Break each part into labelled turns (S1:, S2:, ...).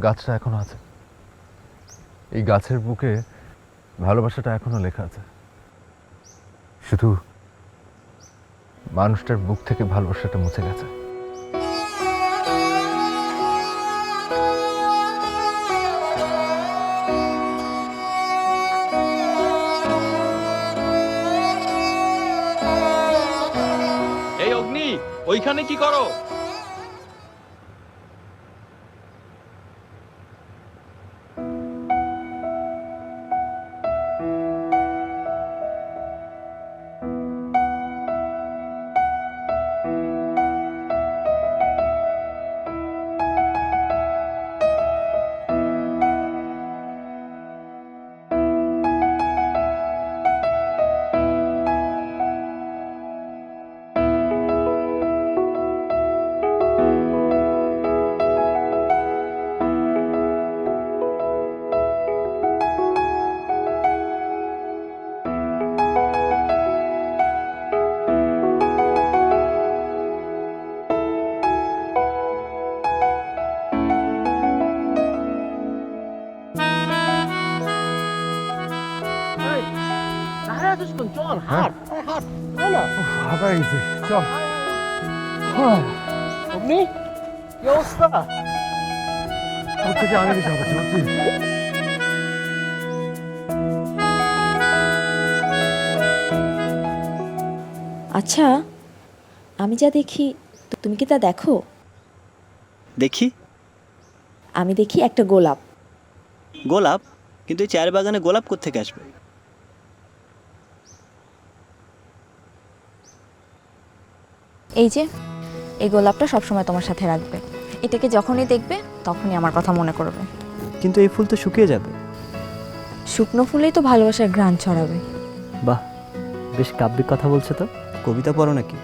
S1: গাছটা এখনো আছে, এই গাছের বুকে ভালোবাসাটা এখনো লেখা আছে। শুধু মানুষটার বুক থেকে ভালোবাসাটা মুছে গেছে।
S2: এই অগ্নি, ওইখানে কি করো?
S3: চল হাট হাট, তাই না?
S1: হাঁপাই গেছে, চল।
S3: অগ্নি, কি অবস্থা?
S1: তোর থেকে আমি বেশি হাঁপাচ্ছি, বুঝছিস?
S4: আচ্ছা, আমি যা দেখি তুমি কি তা দেখো?
S5: দেখি।
S4: আমি দেখি একটা গোলাপ।
S5: গোলাপ? কিন্তু এই চায়ের বাগানে গোলাপ কোত্থেকে আসবে?
S4: এই যে এই গোলাপটা সবসময় তোমার সাথে রাখবে। এটাকে যখনই দেখবে তখনই আমার কথা মনে করবে।
S5: কিন্তু এই ফুল তো শুকিয়ে যাবে।
S4: শুকনো ফুলেই তো ভালোবাসার ঘ্রাণ ছড়াবে।
S5: বাহ, বেশ কাব্যিক কথা বলছো তো। কবিতা পড়ো নাকি?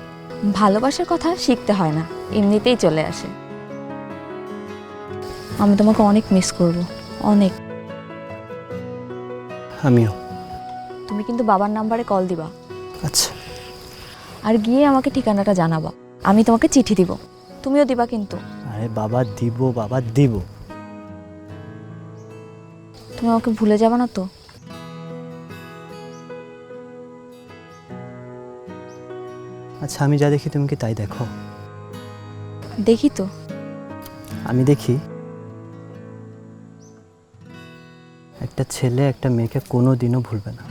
S4: ভালোবাসার কথা শিখতে হয় না, এমনিতেই চলে আসে। আমি তোমাকে অনেক মিস করব, অনেক।
S5: আমিও।
S4: তুমি কিন্তু বাবার নাম্বারে কল দিবা,
S5: আচ্ছা।
S4: আর গিয়ে আমাকে ঠিকানাটা জানাবা। আমি তোমাকে চিঠি দিব, তুমিও দিবা কিন্তু।
S5: আরে বাবা দিব, বাবা দিব।
S4: তুমি আমাকে ভুলে যাবে না তো?
S5: আচ্ছা, আমি যা দেখি তুমি কি তাই দেখো?
S4: দেখি তো।
S5: আমি দেখি একটা ছেলে একটা মেয়েকে কোনো দিনও ভুলবে না।